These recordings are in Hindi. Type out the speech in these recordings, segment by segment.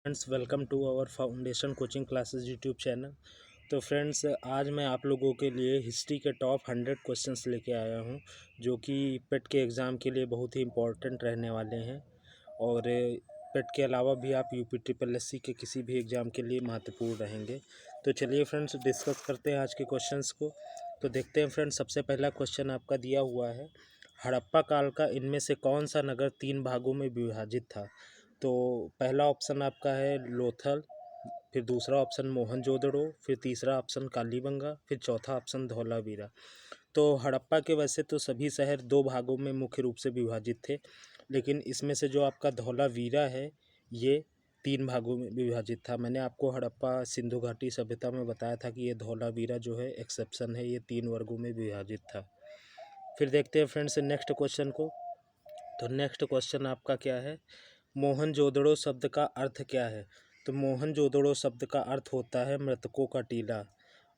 Friends, welcome to our foundation coaching classes YouTube channel. तो फ्रेंड्स, आज मैं आप लोगों के लिए हिस्ट्री के टॉप 100 क्वेश्चंस लेके आया हूं, जो कि पेट के एग्ज़ाम के लिए बहुत ही इम्पोर्टेंट रहने वाले हैं। और पेट के अलावा भी आप यूपी ट्रिपल एससी के किसी भी एग्ज़ाम के लिए महत्वपूर्ण रहेंगे। तो चलिए फ्रेंड्स, डिस्कस करते हैं आज के क्वेश्चंस को। तो देखते हैं फ्रेंड्स, सबसे पहला क्वेश्चन आपका दिया हुआ है, हड़प्पा काल का इनमें से कौन सा नगर 3 भागों में विभाजित था। तो पहला ऑप्शन आपका है लोथल, फिर दूसरा ऑप्शन मोहनजोदड़ो, फिर तीसरा ऑप्शन कालीबंगा, फिर चौथा ऑप्शन धौलावीरा। तो हड़प्पा के वैसे तो सभी शहर 2 भागों में मुख्य रूप से विभाजित थे, लेकिन इसमें से जो आपका धौलावीरा है ये 3 भागों में विभाजित था। मैंने आपको हड़प्पा सिंधु घाटी सभ्यता में बताया था कि ये धौलावीरा जो है एक्सेप्शन है, ये 3 वर्गों में विभाजित था। फिर देखते हैं फ्रेंड्स नेक्स्ट क्वेश्चन को। तो नेक्स्ट क्वेश्चन आपका क्या है, मोहनजोदड़ो शब्द का अर्थ क्या है। तो मोहनजोदड़ो शब्द का अर्थ होता है मृतकों का टीला,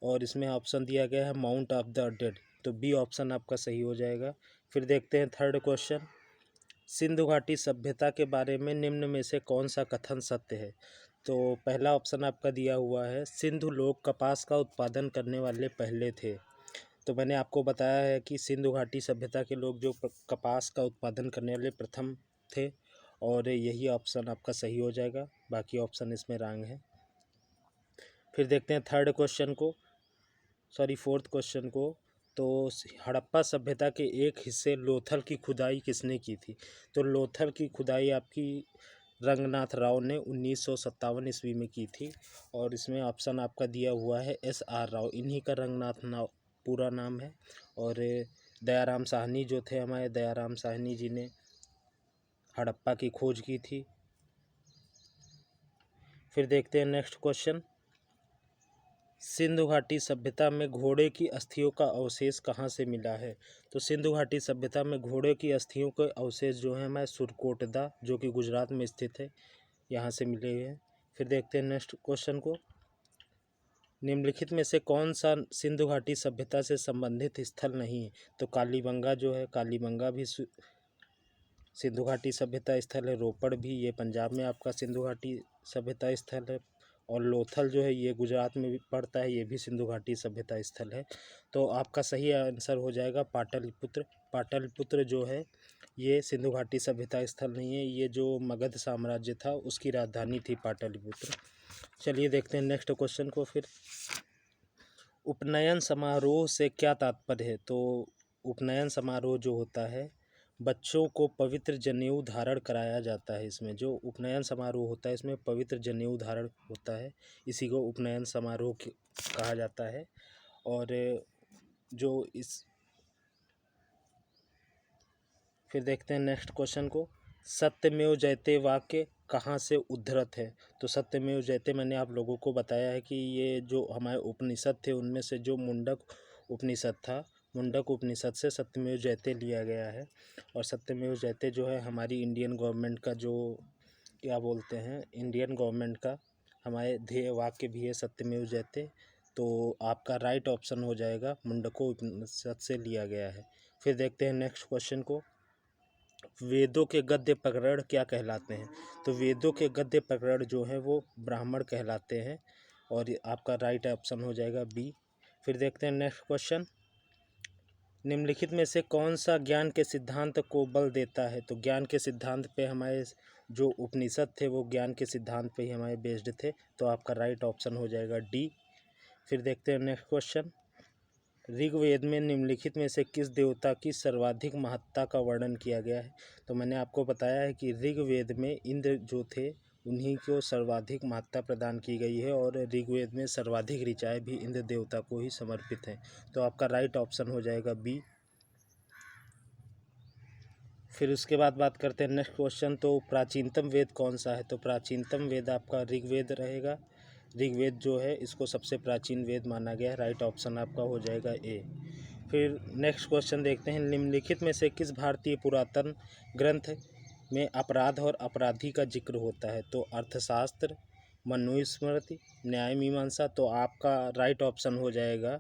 और इसमें ऑप्शन दिया गया है माउंट ऑफ द डेड। तो बी ऑप्शन आपका सही हो जाएगा। फिर देखते हैं थर्ड क्वेश्चन, सिंधु घाटी सभ्यता के बारे में निम्न में से कौन सा कथन सत्य है। तो पहला ऑप्शन आपका दिया हुआ है, सिंधु लोग कपास का उत्पादन करने वाले पहले थे। तो मैंने आपको बताया है कि सिंधु घाटी सभ्यता के लोग जो कपास का उत्पादन करने वाले प्रथम थे, और यही ऑप्शन आपका सही हो जाएगा, बाकी ऑप्शन इसमें रॉन्ग है। फिर देखते हैं थर्ड क्वेश्चन को, फोर्थ क्वेश्चन को। तो हड़प्पा सभ्यता के एक हिस्से लोथल की खुदाई किसने की थी। तो लोथल की खुदाई आपकी रंगनाथ राव ने 1957 ईस्वी में की थी, और इसमें ऑप्शन आपका दिया हुआ है SR राव, इन्हीं का रंगनाथ राव पूरा नाम है। और दयाराम साहनी जो थे, हमारे दयाराम साहनी जी ने हड़प्पा की खोज की थी। फिर देखते हैं नेक्स्ट क्वेश्चन, सिंधु घाटी सभ्यता में घोड़े की अस्थियों का अवशेष कहाँ से मिला है। तो सिंधु घाटी सभ्यता में घोड़े की अस्थियों के अवशेष जो हैं हमारे सुरकोटदा, जो कि गुजरात में स्थित है, यहाँ से मिले हुए हैं। फिर देखते हैं नेक्स्ट क्वेश्चन को, निम्नलिखित में से कौन सा सिंधु घाटी सभ्यता से संबंधित स्थल नहीं है। तो कालीबंगा जो है, कालीबंगा भी सिंधु घाटी सभ्यता स्थल है। रोपड़ भी, ये पंजाब में आपका सिंधु घाटी सभ्यता स्थल है। और लोथल जो है ये गुजरात में भी पड़ता है, ये भी सिंधु घाटी सभ्यता स्थल है। तो आपका सही आंसर हो जाएगा पाटलिपुत्र। पाटलिपुत्र जो है ये सिंधु घाटी सभ्यता स्थल नहीं है, ये जो मगध साम्राज्य था उसकी राजधानी थी पाटलिपुत्र। चलिए देखते हैं नेक्स्ट क्वेश्चन को। फिर उपनयन समारोह से क्या तात्पर्य है। तो उपनयन समारोह जो होता है, बच्चों को पवित्र जनेऊ धारण कराया जाता है। इसमें जो उपनयन समारोह होता है इसमें पवित्र जनेऊ धारण होता है, इसी को उपनयन समारोह कहा जाता है। और जो इस फिर देखते हैं नेक्स्ट क्वेश्चन को, सत्यमेव जयते वाक्य कहाँ से उद्धृत है। तो सत्यमेव जयते मैंने आप लोगों को बताया है कि ये जो हमारे उपनिषद थे उनमें से जो मुंडक उपनिषद था, मुंडक उपनिषद से सत्यमेव जयते लिया गया है। और सत्यमेव जयते जो है हमारी इंडियन गवर्नमेंट का जो क्या बोलते हैं, इंडियन गवर्नमेंट का हमारे ध्येय वाक्य भी है सत्यमेव जयते। तो आपका राइट ऑप्शन हो जाएगा, मुंडको उपनिषद से लिया गया है। फिर देखते हैं नेक्स्ट क्वेश्चन को, वेदों के गद्य प्रकरण क्या कहलाते हैं। तो वेदों के गद्य प्रकरण जो है वो ब्राह्मण कहलाते हैं, और आपका राइट ऑप्शन हो जाएगा बी। फिर देखते हैं नेक्स्ट क्वेश्चन, निम्नलिखित में से कौन सा ज्ञान के सिद्धांत को बल देता है। तो ज्ञान के सिद्धांत पे हमारे जो उपनिषद थे वो ज्ञान के सिद्धांत पे ही हमारे बेस्ड थे, तो आपका राइट ऑप्शन हो जाएगा डी। फिर देखते हैं नेक्स्ट क्वेश्चन, ऋग्वेद में निम्नलिखित में से किस देवता की सर्वाधिक महत्ता का वर्णन किया गया है। तो मैंने आपको बताया है कि ऋग्वेद में इंद्र जो थे उन्हीं को सर्वाधिक महत्ता प्रदान की गई है, और ऋग्वेद में सर्वाधिक ऋचाएँ भी इंद्र देवता को ही समर्पित हैं। तो आपका राइट ऑप्शन हो जाएगा बी। फिर उसके बाद बात करते हैं नेक्स्ट क्वेश्चन, तो प्राचीनतम वेद कौन सा है। तो प्राचीनतम वेद आपका ऋग्वेद रहेगा। ऋग्वेद जो है इसको सबसे प्राचीन वेद माना गया है, राइट ऑप्शन आपका हो जाएगा ए। फिर नेक्स्ट क्वेश्चन देखते हैं, निम्नलिखित में से किस भारतीय पुरातन ग्रंथ में अपराध और अपराधी का जिक्र होता है। तो अर्थशास्त्र, मनुस्मृति, न्याय मीमांसा। तो आपका राइट ऑप्शन हो जाएगा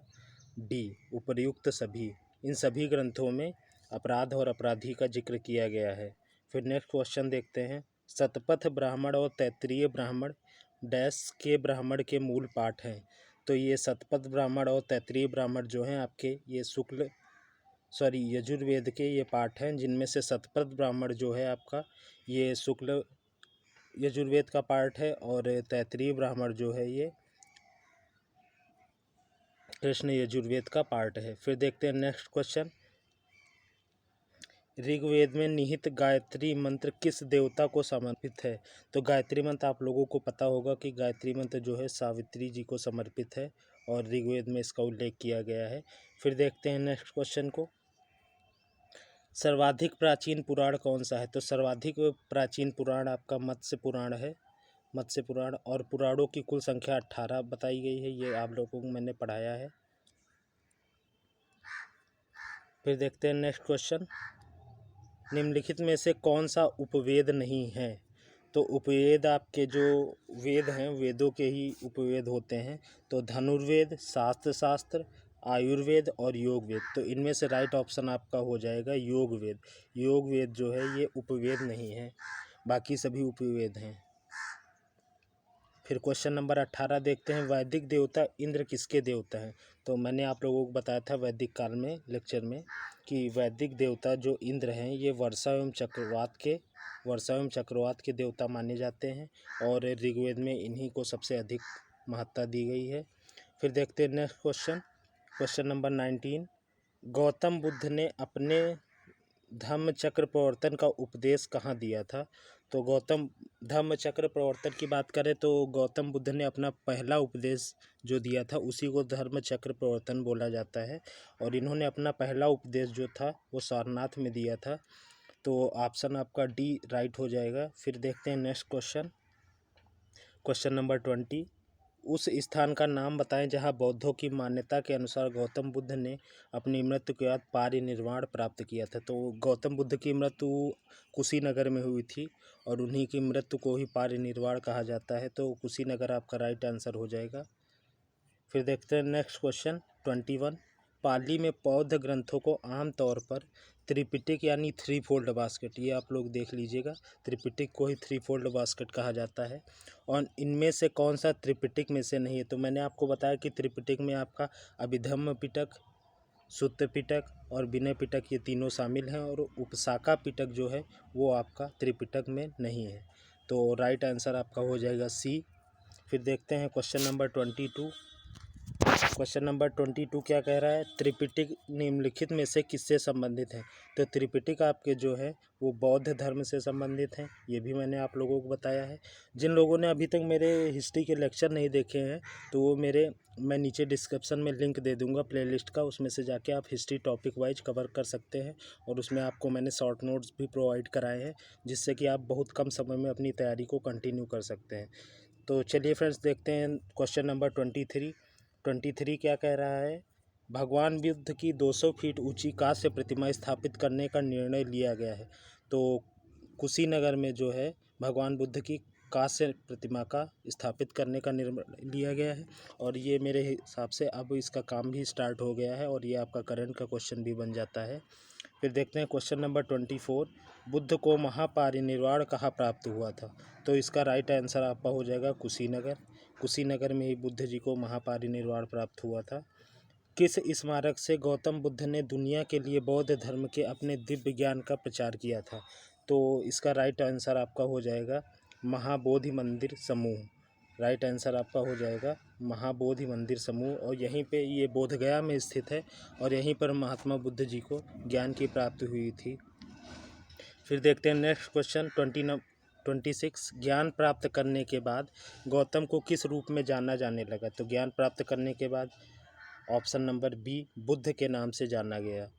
डी, उपर्युक्त सभी। इन सभी ग्रंथों में अपराध और अपराधी का जिक्र किया गया है। फिर नेक्स्ट क्वेश्चन देखते हैं, शतपथ ब्राह्मण और तैत्तिरीय ब्राह्मण डैश के ब्राह्मण के मूल पाठ हैं। तो ये शतपथ ब्राह्मण और तैत्तिरीय ब्राह्मण जो हैं आपके ये यजुर्वेद के ये पाठ हैं, जिनमें से शतपथ ब्राह्मण जो है आपका ये शुक्ल यजुर्वेद का पार्ट है और तैत्तिरीय ब्राह्मण जो है ये कृष्ण यजुर्वेद का पार्ट है। फिर देखते हैं नेक्स्ट क्वेश्चन। ऋग्वेद में निहित गायत्री मंत्र किस देवता को समर्पित है? तो गायत्री मंत्र आप लोगों को पता होगा कि गायत्री मंत्र जो है सावित्री जी को समर्पित है और ऋग्वेद में इसका उल्लेख किया गया है। फिर देखते हैं नेक्स्ट क्वेश्चन को। सर्वाधिक प्राचीन पुराण कौन सा है? तो सर्वाधिक प्राचीन पुराण आपका मत्स्य पुराण है, मत्स्य पुराण। और पुराणों की कुल संख्या 18 बताई गई है, ये आप लोगों को मैंने पढ़ाया है। फिर देखते हैं नेक्स्ट क्वेश्चन। निम्नलिखित में से कौन सा उपवेद नहीं है? तो उपवेद आपके जो वेद हैं वेदों के ही उपवेद होते हैं। तो धनुर्वेद, शास्त्र, आयुर्वेद और योग वेद। तो इनमें से राइट ऑप्शन आपका हो जाएगा योग वेद। योग वेद जो है ये उपवेद नहीं है, बाकी सभी उपवेद हैं। फिर क्वेश्चन नंबर 18 देखते हैं। वैदिक देवता इंद्र किसके देवता हैं? तो मैंने आप लोगों को बताया था वैदिक काल में लेक्चर में कि वैदिक देवता जो इंद्र हैं ये वर्षा एवं चक्रवात के देवता माने जाते हैं और ऋग्वेद में इन्हीं को सबसे अधिक महत्ता दी गई है। फिर देखते हैं next question number 19। Gautam Buddha ने अपने धम्म चक्र प्रवर्तन का उपदेश कहाँ दिया था? तो गौतम धम्म चक्र प्रवर्तन की बात करें तो गौतम बुद्ध ने अपना पहला उपदेश जो दिया था उसी को धर्म चक्र प्रवर्तन बोला जाता है। और इन्होंने अपना पहला उपदेश जो था वो सारनाथ में दिया था। तो ऑप्शन आपका डी राइट हो जाएगा। फिर देखते हैं नेक्स्ट क्वेश्चन नंबर 20। उस स्थान का नाम बताएं जहां बौद्धों की मान्यता के अनुसार गौतम बुद्ध ने अपनी मृत्यु के बाद परिनिर्वाण प्राप्त किया था। तो गौतम बुद्ध की मृत्यु कुशीनगर में हुई थी और उन्हीं की मृत्यु को ही परिनिर्वाण कहा जाता है। तो कुशीनगर आपका राइट आंसर हो जाएगा। फिर देखते हैं नेक्स्ट क्वेश्चन 21। पाली में बौद्ध ग्रंथों को आमतौर पर त्रिपिटक यानी 3 फोल्ड बास्केट, ये आप लोग देख लीजिएगा, त्रिपिटक को ही 3 फोल्ड बास्केट कहा जाता है। और इनमें से कौन सा त्रिपिटक में से नहीं है? तो मैंने आपको बताया कि त्रिपिटक में आपका अभिधम्म पिटक, सुत्त पिटक और विनय पिटक ये तीनों शामिल हैं और उपशाखा पिटक जो है वो आपका त्रिपिटक में नहीं है। तो राइट आंसर आपका हो जाएगा सी। फिर देखते हैं क्वेश्चन नंबर 22। क्वेश्चन नंबर 22 क्या कह रहा है? त्रिपिटक निम्नलिखित में से किससे संबंधित है? तो त्रिपिटक आपके जो है वो बौद्ध धर्म से संबंधित हैं, ये भी मैंने आप लोगों को बताया है। जिन लोगों ने अभी तक मेरे हिस्ट्री के लेक्चर नहीं देखे हैं तो वो मैं नीचे डिस्क्रिप्शन में लिंक दे दूंगा प्लेलिस्ट का, उसमें से जाके आप हिस्ट्री टॉपिक वाइज कवर कर सकते हैं। और उसमें आपको मैंने शॉर्ट नोट्स भी प्रोवाइड कराए हैं जिससे कि आप बहुत कम समय में अपनी तैयारी को कंटिन्यू कर सकते हैं। तो चलिए फ्रेंड्स देखते हैं क्वेश्चन नंबर 23 क्या कह रहा है? भगवान बुद्ध की 200 फीट ऊंची कांस्य प्रतिमा स्थापित करने का निर्णय लिया गया है। तो कुशीनगर में जो है भगवान बुद्ध की कांस्य प्रतिमा का स्थापित करने का निर्णय लिया गया है और ये मेरे हिसाब से अब इसका काम भी स्टार्ट हो गया है और ये आपका करंट का क्वेश्चन भी बन जाता है। फिर देखते हैं क्वेश्चन नंबर 24। बुद्ध को महापरिनिर्वाण कहाँ प्राप्त हुआ था? तो इसका राइट आंसर आपका हो जाएगा कुशीनगर में ही बुद्ध जी को महापरिनिर्वाण प्राप्त हुआ था। किस स्मारक से गौतम बुद्ध ने दुनिया के लिए बौद्ध धर्म के अपने दिव्य ज्ञान का प्रचार किया था? तो इसका राइट आंसर आपका हो जाएगा महाबोधि मंदिर समूह। राइट आंसर आपका हो जाएगा महाबोधि मंदिर समूह और यहीं पे ये बोधगया में स्थित है और यहीं पर महात्मा बुद्ध जी को ज्ञान की प्राप्ति हुई थी। फिर देखते हैं नेक्स्ट क्वेश्चन 26। ज्ञान प्राप्त करने के बाद गौतम को किस रूप में जाना जाने लगा? तो ज्ञान प्राप्त करने के बाद ऑप्शन नंबर बी बुद्ध के नाम से जाना गया।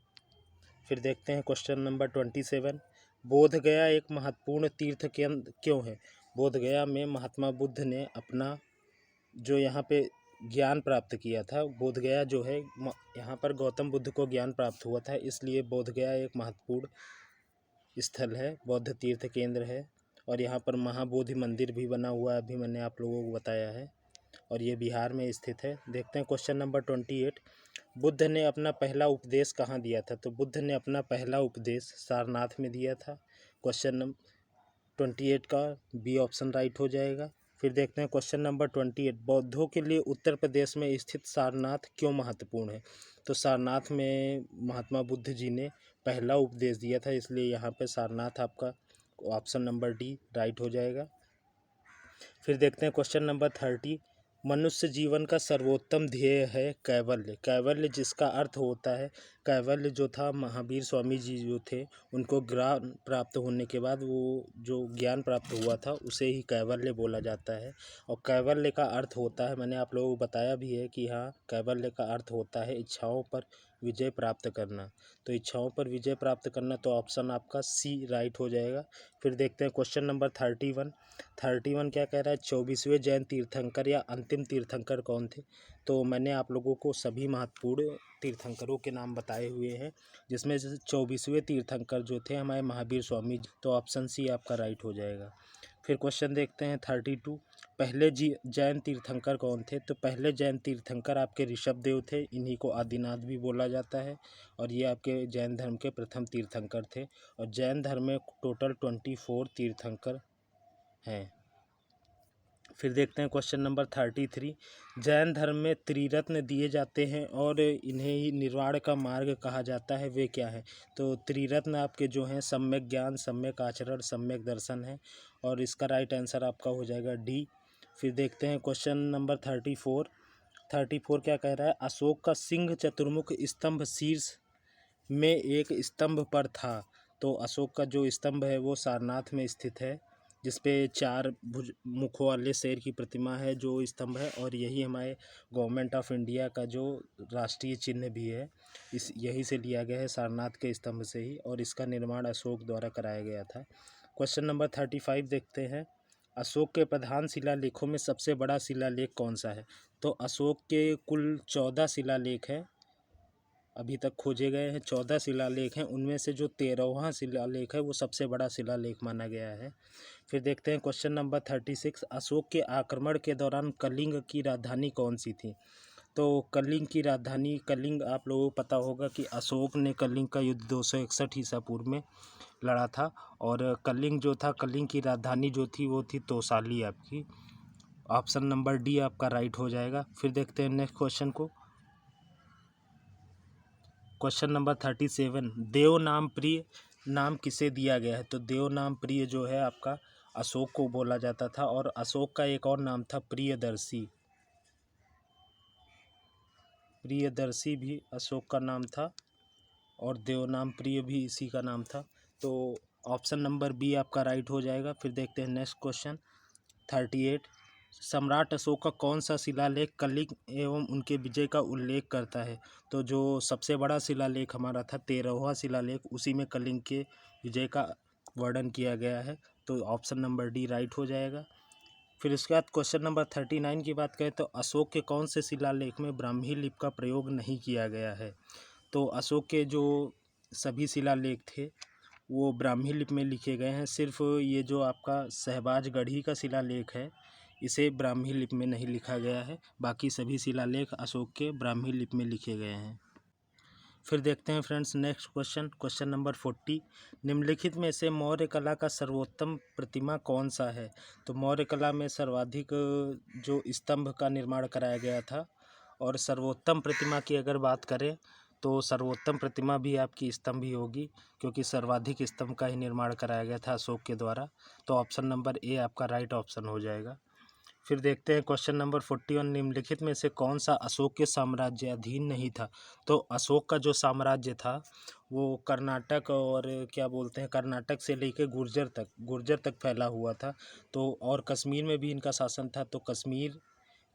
फिर देखते हैं क्वेश्चन नंबर 27। बोधगया एक महत्वपूर्ण तीर्थ केंद्र क्यों है? बोधगया में महात्मा बुद्ध ने अपना जो यहाँ पे ज्ञान प्राप्त किया था, बोधगया जो है यहाँ पर गौतम बुद्ध को ज्ञान प्राप्त हुआ था, इसलिए बोधगया एक महत्वपूर्ण स्थल है, बौद्ध तीर्थ केंद्र है। और यहाँ पर महाबोधि मंदिर भी बना हुआ है, अभी मैंने आप लोगों को बताया है और ये बिहार में स्थित है। देखते हैं क्वेश्चन नंबर 28। बुद्ध ने अपना पहला उपदेश कहाँ दिया था? तो बुद्ध ने अपना पहला उपदेश सारनाथ में दिया था। 28 का बी ऑप्शन राइट हो जाएगा। फिर देखते हैं क्वेश्चन नंबर 28, बौद्धों के लिए उत्तर प्रदेश में स्थित सारनाथ क्यों महत्वपूर्ण है? तो सारनाथ में महात्मा बुद्ध जी ने पहला उपदेश दिया था, इसलिए यहाँ पे सारनाथ आपका ऑप्शन नंबर डी राइट हो जाएगा। फिर देखते हैं क्वेश्चन नंबर 30, मनुष्य जीवन का सर्वोत्तम ध्येय है कैवल्य। कैवल्य जिसका अर्थ होता है, कैवल्य जो था महावीर स्वामी जी जो थे, उनको ज्ञान प्राप्त होने के बाद वो जो ज्ञान प्राप्त हुआ था उसे ही कैवल्य बोला जाता है। और कैवल्य का अर्थ होता है, मैंने आप लोगों को बताया भी है कि हाँ, कैवल्य का अर्थ होता है इच्छाओं पर विजय प्राप्त करना। तो इच्छाओं पर विजय प्राप्त करना, तो ऑप्शन आपका सी राइट हो जाएगा। फिर देखते हैं क्वेश्चन नंबर 31 क्या कह रहा है, 24वें जैन तीर्थंकर या अंतिम तीर्थंकर कौन थे? तो मैंने आप लोगों को सभी महत्वपूर्ण तीर्थंकरों के नाम बताए हुए हैं, जिसमें से 24वें तीर्थंकर जो थे हमारे महावीर स्वामी जी, तो ऑप्शन सी आपका राइट हो जाएगा। फिर क्वेश्चन देखते हैं 32, पहले जैन तीर्थंकर कौन थे? तो पहले जैन तीर्थंकर आपके ऋषभदेव थे, इन्हीं को आदिनाथ भी बोला जाता है, और ये आपके जैन धर्म के प्रथम तीर्थंकर थे। और जैन धर्म में टोटल 24 तीर्थंकर हैं। फिर देखते हैं क्वेश्चन नंबर 33, जैन धर्म में त्रिरत्न दिए जाते हैं और इन्हें ही निर्वाण का मार्ग कहा जाता है, वे क्या है? तो त्रिरत्न आपके जो हैं सम्यक ज्ञान, सम्यक आचरण, सम्यक दर्शन है, और इसका राइट आंसर आपका हो जाएगा डी। फिर देखते हैं क्वेश्चन नंबर 34 क्या कह रहा है, अशोक का सिंह चतुर्मुख स्तंभ शीर्ष में एक स्तंभ पर था। तो अशोक का जो स्तंभ है वो सारनाथ में स्थित है, जिसपे 4 भुज मुखों वाले शेर की प्रतिमा है जो स्तंभ है, और यही हमारे गवर्नमेंट ऑफ इंडिया का जो राष्ट्रीय चिन्ह भी है, इस यही से लिया गया है, सारनाथ के स्तंभ से ही, और इसका निर्माण अशोक द्वारा कराया गया था। क्वेश्चन नंबर 35 देखते हैं, अशोक के प्रधान शिलालेखों में सबसे बड़ा शिलालेख कौन सा है? तो अशोक के कुल 14 शिलालेख हैं, अभी तक खोजे गए हैं 14 शिलालेख हैं, उनमें से जो 13वां शिलालेख है वो सबसे बड़ा शिलालेख माना गया है। फिर देखते हैं क्वेश्चन नंबर 36, अशोक के आक्रमण के दौरान कलिंग की राजधानी कौन सी थी? तो कलिंग की राजधानी, कलिंग आप लोगों को पता होगा कि अशोक ने कलिंग का युद्ध 261 ईसा पूर्व में लड़ा था, और कलिंग जो था, कलिंग की राजधानी जो थी वो थी तोसाली आपकी। ऑप्शन नंबर डी आपका राइट हो जाएगा। फिर देखते हैं नेक्स्ट क्वेश्चन को, क्वेश्चन नंबर 37, देव नाम प्रिय नाम किसे दिया गया है? तो देव नाम प्रिय जो है आपका अशोक को बोला जाता था, और अशोक का एक और नाम था प्रियदर्शी। प्रियदर्शी भी अशोक का नाम था, और देव नाम प्रिय भी इसी का नाम था। तो ऑप्शन नंबर बी आपका राइट हो जाएगा। फिर देखते हैं नेक्स्ट क्वेश्चन 38, सम्राट अशोक का कौन सा शिलालेख कलिंग एवं उनके विजय का उल्लेख करता है? तो जो सबसे बड़ा शिलालेख हमारा था 13वां शिलालेख, उसी में कलिंग के विजय का वर्णन किया गया है, तो ऑप्शन नंबर डी राइट हो जाएगा। फिर उसके बाद क्वेश्चन नंबर 39 की बात करें तो अशोक के कौन से शिलालेख में ब्राह्मी लिपि का प्रयोग नहीं किया गया है? तो अशोक के जो सभी शिलालेख थे वो ब्राह्मी लिपि में लिखे गए हैं, सिर्फ ये जो आपका सहबाजगढ़ी का शिलालेख है इसे ब्राह्मी लिपि में नहीं लिखा गया है, बाकी सभी शिलालेख अशोक के ब्राह्मी लिपि में लिखे गए हैं। फिर देखते हैं फ्रेंड्स नेक्स्ट क्वेश्चन नंबर 40, निम्नलिखित में से मौर्य कला का सर्वोत्तम प्रतिमा कौन सा है? तो मौर्य कला में सर्वाधिक जो स्तंभ का निर्माण कराया गया था, और सर्वोत्तम प्रतिमा की अगर बात करें तो सर्वोत्तम प्रतिमा भी आपकी स्तंभ ही होगी, क्योंकि सर्वाधिक स्तंभ का ही निर्माण कराया गया था अशोक के द्वारा। तो ऑप्शन नंबर ए आपका राइट ऑप्शन हो जाएगा। फिर देखते हैं क्वेश्चन नंबर 41, निम्नलिखित में से कौन सा अशोक के साम्राज्य अधीन नहीं था? तो अशोक का जो साम्राज्य था वो कर्नाटक, और क्या बोलते हैं, कर्नाटक से लेकर गुर्जर तक फैला हुआ था। तो और कश्मीर में भी इनका शासन था, तो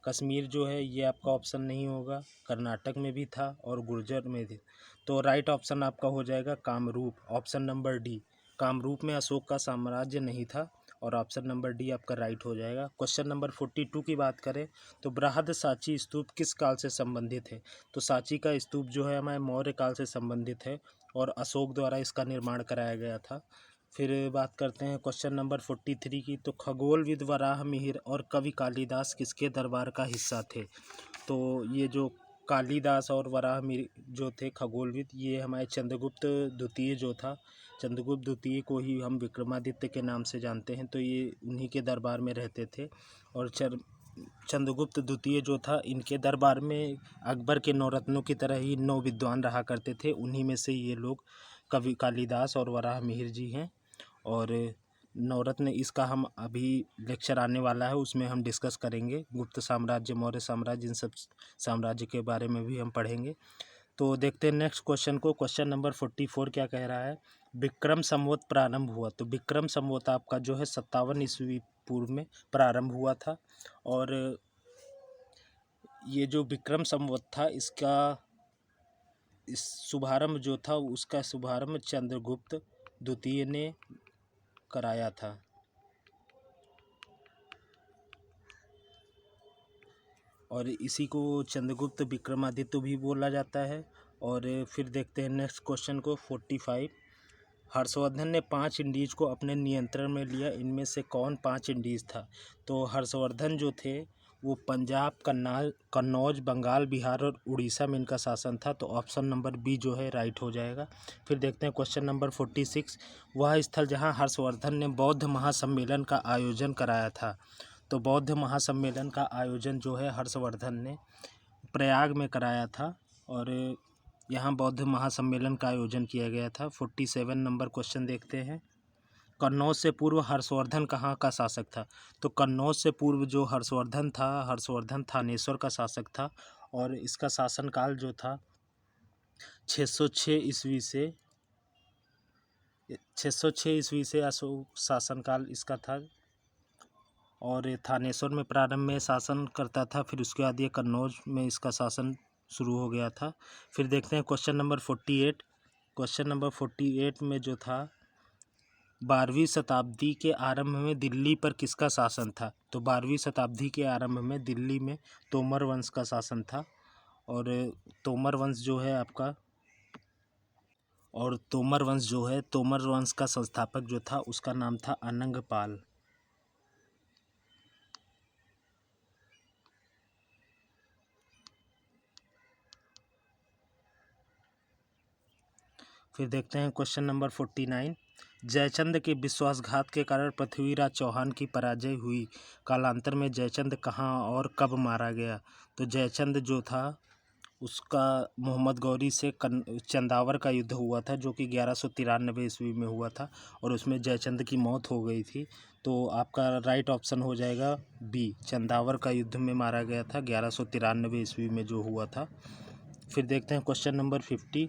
कश्मीर जो है ये आपका ऑप्शन नहीं होगा, कर्नाटक में भी था और गुर्जर में भी। तो राइट ऑप्शन आपका हो जाएगा Kamrup, option number D. Kamrup में अशोक का साम्राज्य नहीं था, और ऑप्शन नंबर डी आपका राइट हो जाएगा। क्वेश्चन नंबर 42 की बात करें तो बृहद सांची स्तूप किस काल से संबंधित है? तो सांची का स्तूप जो है हमारे मौर्य काल से संबंधित है, और अशोक द्वारा इसका निर्माण कराया गया था। फिर बात करते हैं क्वेश्चन नंबर 43 की, तो खगोलविद वराह मिहिर और कवि कालिदास किसके दरबार का हिस्सा थे? तो ये जो कालिदास और वराह मिहिर जो थे खगोलविद, ये हमारे चंद्रगुप्त द्वितीय जो था चंद्रगुप्त द्वितीय को ही हम विक्रमादित्य के नाम से जानते हैं, तो ये उन्हीं के दरबार में रहते थे। और चंद्रगुप्त द्वितीय जो था, इनके दरबार में अकबर के 9 रत्नों की तरह ही 9 विद्वान रहा करते थे। उन्हीं में से ये लोग कवि कालिदास और वराह मिहिर जी हैं। और नवरत्न इसका हम अभी लेक्चर आने वाला है, उसमें हम डिस्कस करेंगे। गुप्त साम्राज्य, मौर्य साम्राज्य, इन सब साम्राज्य के बारे में भी हम पढ़ेंगे। तो देखते हैं नेक्स्ट क्वेश्चन को। क्वेश्चन नंबर 44 क्या कह रहा है? विक्रम संवत प्रारंभ हुआ। तो विक्रम संवत आपका जो है 57 ईस्वी पूर्व में प्रारंभ हुआ था। और ये जो विक्रम संवत था, इस शुभारंभ जो था, उसका शुभारंभ चंद्रगुप्त द्वितीय ने कराया था। और इसी को चंद्रगुप्त विक्रमादित्य भी बोला जाता है। और फिर देखते हैं नेक्स्ट क्वेश्चन को, 45। हर्षवर्धन ने 5 इंडीज को अपने नियंत्रण में लिया, इनमें से कौन 5 इंडीज था? तो हर्षवर्धन जो थे वो पंजाब, कन्नौज, बंगाल, बिहार और उड़ीसा में इनका शासन था। तो ऑप्शन नंबर बी जो है राइट हो जाएगा। फिर देखते हैं क्वेश्चन नंबर 46। वह स्थल जहां हर्षवर्धन ने बौद्ध महासम्मेलन का आयोजन कराया था। तो बौद्ध महासम्मेलन का आयोजन जो है हर्षवर्धन ने प्रयाग में कराया था। और यहाँ बौद्ध महासम्मेलन का आयोजन किया गया था। 47 नंबर क्वेश्चन देखते हैं। कन्नौज से पूर्व हर्षवर्धन कहाँ का शासक था? तो कन्नौज से पूर्व जो हर्षवर्धन था, हर्षवर्धन थानेश्वर का शासक था। और इसका शासनकाल जो था 606 ईस्वी से 606 ईस्वी से शासनकाल इसका था। और थानेश्वर में प्रारंभ में शासन करता था, फिर उसके बाद ये कन्नौज में इसका शासन शुरू हो गया था। फिर देखते हैं क्वेश्चन नंबर 48। क्वेश्चन नंबर 48 में जो था, 12वीं शताब्दी के आरंभ में दिल्ली पर किसका शासन था? तो 12वीं शताब्दी के आरंभ में दिल्ली में तोमर वंश का शासन था। और तोमर वंश जो है आपका, तोमर वंश का संस्थापक जो था, उसका नाम था अनंगपाल। फिर देखते हैं क्वेश्चन नंबर 49। जयचंद के विश्वासघात के कारण पृथ्वीराज चौहान की पराजय हुई। कालांतर में जयचंद कहाँ और कब मारा गया? तो जयचंद जो था, उसका मोहम्मद गौरी से चंदावर का युद्ध हुआ था, जो कि 1193 ईस्वी में हुआ था। और उसमें जयचंद की मौत हो गई थी। तो आपका राइट ऑप्शन हो जाएगा बी, चंदावर का युद्ध में मारा गया था 1193 ईस्वी में जो हुआ था। फिर देखते हैं क्वेश्चन नंबर 50।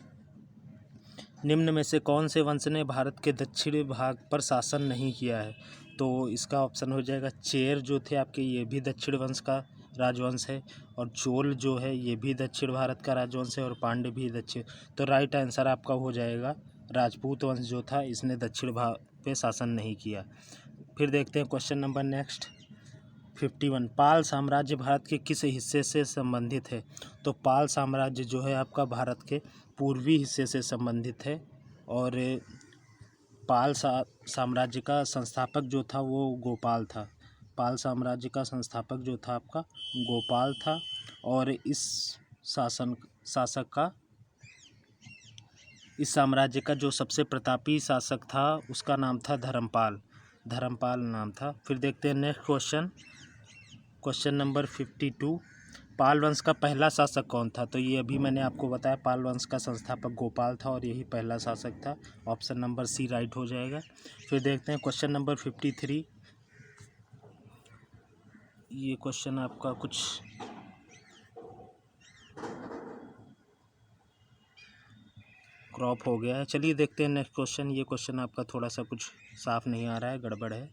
निम्न में से कौन से वंश ने भारत के दक्षिणी भाग पर शासन नहीं किया है? तो इसका ऑप्शन हो जाएगा चेर जो थे आपके, ये भी दक्षिण वंश का राजवंश है। और चोल जो है ये भी दक्षिण भारत का राजवंश है। और पांड्य भी दक्षिण। तो राइट आंसर आपका हो जाएगा राजपूत वंश जो था, इसने दक्षिण भाग पे शासन नहीं किया। फिर देखते हैं क्वेश्चन नंबर नेक्स्ट 51। पाल साम्राज्य भारत के किस हिस्से से संबंधित है? तो पाल साम्राज्य जो है आपका भारत के पूर्वी हिस्से से संबंधित है। और पाल साम्राज्य का संस्थापक जो था वो गोपाल था। पाल साम्राज्य का संस्थापक जो था आपका गोपाल था। और इस साम्राज्य का जो सबसे प्रतापी शासक था, उसका नाम था धर्मपाल नाम था। फिर देखते हैं नेक्स्ट क्वेश्चन नंबर 52। पाल वंश का पहला शासक कौन था? तो ये अभी मैंने आपको बताया, पाल वंश का संस्थापक गोपाल था और यही पहला शासक था। ऑप्शन नंबर सी राइट हो जाएगा। फिर देखते हैं क्वेश्चन नंबर 53। ये क्वेश्चन आपका कुछ क्रॉप हो गया है। चलिए देखते हैं नेक्स्ट क्वेश्चन। ये क्वेश्चन आपका थोड़ा सा कुछ साफ नहीं आ रहा है, गड़बड़ है।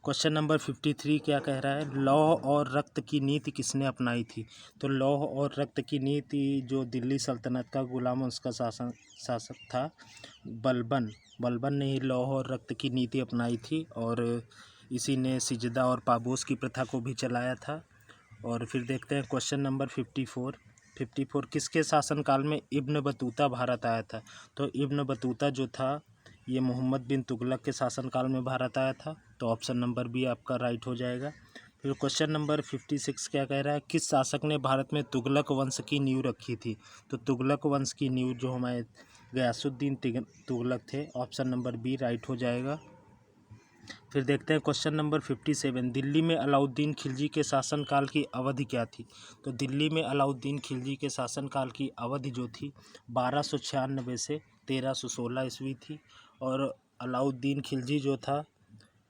क्वेश्चन नंबर 53 क्या कह रहा है? लौह और रक्त की नीति किसने अपनाई थी? तो लौह और रक्त की नीति जो दिल्ली सल्तनत का गुलाम उसका शासक था बलबन ने ही लौह और रक्त की नीति अपनाई थी। और इसी ने सिजदा और पाबोस की प्रथा को भी चलाया था। और फिर देखते हैं क्वेश्चन नंबर 54 किसके शासनकाल में इब्न बतूता भारत आया था? तो इब्न बतूता जो था, ये मोहम्मद बिन तुगलक के शासनकाल में भारत आया था। तो ऑप्शन नंबर बी आपका राइट हो जाएगा। फिर क्वेश्चन नंबर 56 क्या कह रहा है? किस शासक ने भारत में तुगलक वंश की नींव रखी थी? तो तुगलक वंश की नींव जो हमारे गयासुद्दीन तुगलक थे। ऑप्शन नंबर बी राइट हो जाएगा। फिर देखते हैं क्वेश्चन नंबर 57, दिल्ली में अलाउद्दीन खिलजी के शासनकाल की अवधि क्या थी? तो दिल्ली में अलाउद्दीन खिलजी के शासनकाल की अवधि जो थी 1296 से 1316 ईस्वी थी। और अलाउद्दीन खिलजी जो था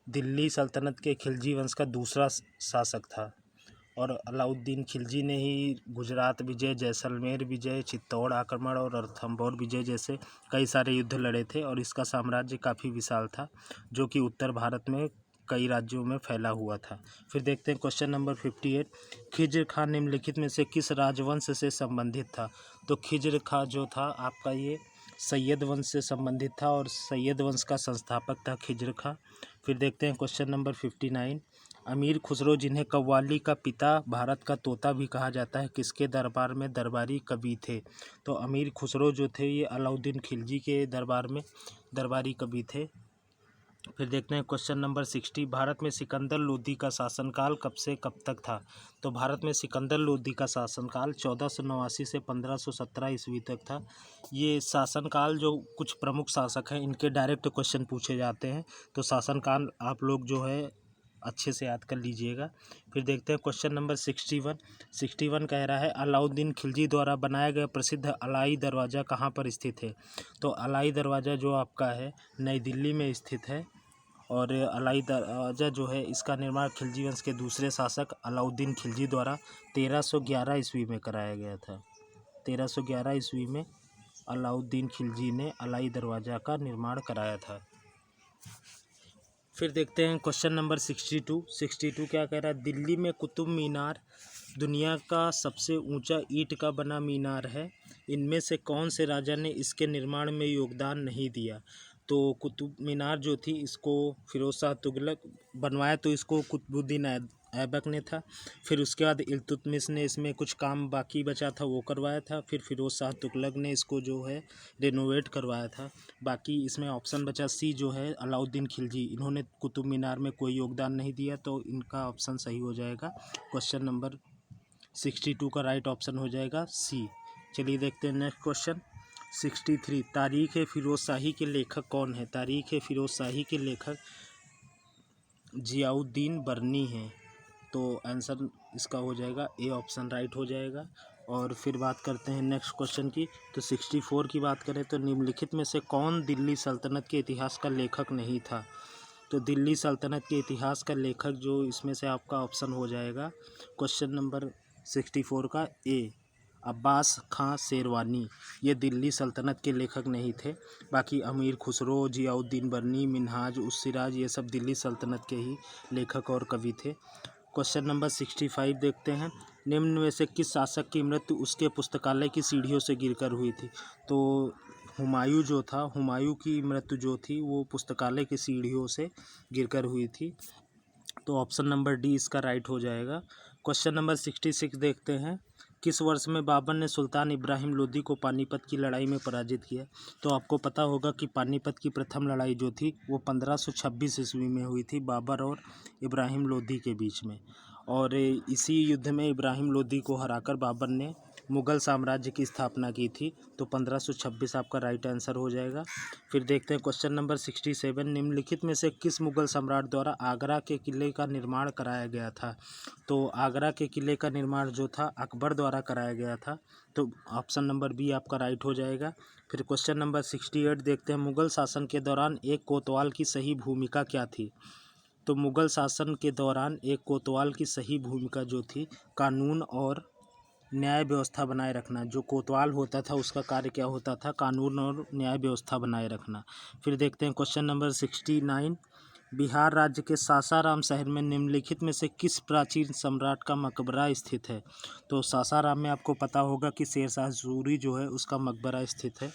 दिल्ली सल्तनत के खिलजी वंश का दूसरा शासक था। और अलाउद्दीन खिलजी ने ही गुजरात विजय, जैसलमेर विजय, चित्तौड़ आक्रमण और रणथंभौर विजय जैसे कई सारे युद्ध लड़े थे। और इसका साम्राज्य काफ़ी विशाल था जो कि उत्तर भारत में कई राज्यों में फैला हुआ था। फिर देखते हैं क्वेश्चन नंबर 58, खिज्र खां निम्नलिखित में से किस राजवंश से संबंधित था? तो खिज्र खां जो था आपका ये सैयद वंश से संबंधित था और सैयद वंश का संस्थापक था खिज्र खां। फिर देखते हैं क्वेश्चन नंबर 59, अमीर खुसरो जिन्हें कव्वाली का पिता, भारत का तोता भी कहा जाता है, किसके दरबार में दरबारी कवि थे? तो अमीर खुसरो जो थे ये अलाउद्दीन खिलजी के दरबार में दरबारी कवि थे। फिर देखते हैं क्वेश्चन नंबर 60, भारत में सिकंदर लोदी का शासनकाल कब से कब तक था? तो भारत में सिकंदर लोदी का शासनकाल 1489 से 1517 ईस्वी तक था। ये शासनकाल जो कुछ प्रमुख शासक हैं इनके डायरेक्ट क्वेश्चन पूछे जाते हैं, तो शासनकाल आप लोग जो है अच्छे से याद कर लीजिएगा। फिर देखते हैं क्वेश्चन नंबर 61 कह रहा है अलाउद्दीन खिलजी द्वारा बनाया गया प्रसिद्ध अलाई दरवाज़ा कहाँ पर स्थित है? तो अलाई दरवाज़ा जो आपका है नई दिल्ली में स्थित है। और अलाई दरवाज़ा जो है इसका निर्माण खिलजी वंश के दूसरे शासक अलाउद्दीन खिलजी द्वारा 1311 ईस्वी में कराया गया था। 1311 ईस्वी में अलाउद्दीन खिलजी ने अलाई दरवाज़ा का निर्माण कराया था। फिर देखते हैं क्वेश्चन नंबर 62 क्या कह रहा है, दिल्ली में कुतुब मीनार दुनिया का सबसे ऊंचा ईंट का बना मीनार है, इनमें से कौन से राजा ने इसके निर्माण में योगदान नहीं दिया? तो कुतुब मीनार जो थी इसको फिरोज शाह तुगलक बनवाया, तो इसको कुतुबुद्दीन ऐबक ने था। फिर उसके बाद इल्तुतमिश ने इसमें कुछ काम बाकी बचा था वो करवाया था। फिर फिरोज शाह तुगलक ने इसको जो है रेनोवेट करवाया था। बाकी इसमें ऑप्शन बचा सी जो है अलाउद्दीन खिलजी, इन्होंने कुतुब मीनार में कोई योगदान नहीं दिया, तो इनका ऑप्शन सही हो जाएगा। क्वेश्चन नंबर 62 का राइट ऑप्शन हो जाएगा सी। चलिए देखते हैं नेक्स्ट क्वेश्चन 63, तारीख़ फिरोज शाही के लेखक कौन है? तारीख़ फिरोज शाही के लेखक जियाउद्दीन बरनी हैं। तो आंसर इसका हो जाएगा ए ऑप्शन राइट हो जाएगा। और फिर बात करते हैं नेक्स्ट क्वेश्चन की, तो 64 की बात करें तो निम्नलिखित में से कौन दिल्ली सल्तनत के इतिहास का लेखक नहीं था? तो दिल्ली सल्तनत के इतिहास का लेखक जो इसमें से आपका ऑप्शन हो जाएगा क्वेश्चन नंबर 64 का ए, अब्बास खां शेरवानी, ये दिल्ली सल्तनत के लेखक नहीं थे। बाकी अमीर खुसरो, जियाउद्दीन बरनी, मिन्हाज उस सिराज ये सब दिल्ली सल्तनत के ही लेखक और कवि थे। क्वेश्चन नंबर 65 देखते हैं, निम्न में से किस शासक की मृत्यु उसके पुस्तकालय की सीढ़ियों से गिरकर हुई थी? तो हुमायूं जो था, हुमायूं की मृत्यु जो थी वो पुस्तकालय की सीढ़ियों से गिरकर हुई थी। तो ऑप्शन नंबर डी इसका राइट हो जाएगा। क्वेश्चन नंबर 66 देखते हैं, किस वर्ष में बाबर ने सुल्तान इब्राहिम लोदी को पानीपत की लड़ाई में पराजित किया? तो आपको पता होगा कि पानीपत की प्रथम लड़ाई जो थी वो 1526 ईस्वी में हुई थी बाबर और इब्राहिम लोदी के बीच में। और इसी युद्ध में इब्राहिम लोदी को हराकर बाबर ने मुग़ल साम्राज्य की स्थापना की थी। तो 1526 आपका राइट आंसर हो जाएगा। फिर देखते हैं क्वेश्चन नंबर 67, निम्नलिखित में से किस मुग़ल सम्राट द्वारा आगरा के किले का निर्माण कराया गया था? तो आगरा के किले का निर्माण जो था अकबर द्वारा कराया गया था। तो ऑप्शन नंबर बी आपका राइट हो जाएगा। फिर क्वेश्चन नंबर 68 देखते हैं, मुग़ल शासन के दौरान एक कोतवाल की सही भूमिका क्या थी? तो मुग़ल शासन के दौरान एक कोतवाल की सही भूमिका जो थी कानून और न्याय व्यवस्था बनाए रखना। जो कोतवाल होता था उसका कार्य क्या होता था? कानून और न्याय व्यवस्था बनाए रखना। फिर देखते हैं क्वेश्चन नंबर 69, बिहार राज्य के सासाराम शहर में निम्नलिखित में से किस प्राचीन सम्राट का मकबरा स्थित है? तो सासाराम में आपको पता होगा कि शेरशाह सूरी जो है उसका मकबरा स्थित है।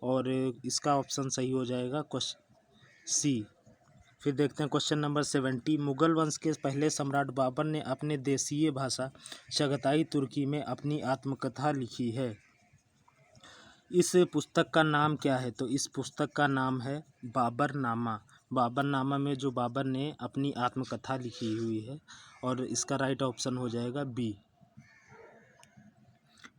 और इसका ऑप्शन सही हो जाएगा क्वेश्चन सी। फिर देखते हैं क्वेश्चन नंबर 70, मुग़ल वंश के पहले सम्राट बाबर ने अपने देशीय भाषा चगताई तुर्की में अपनी आत्मकथा लिखी है। इस पुस्तक का नाम क्या है? तो इस पुस्तक का नाम है बाबरनामा। बाबरनामा में जो बाबर ने अपनी आत्मकथा लिखी हुई है। और इसका राइट ऑप्शन हो जाएगा बी।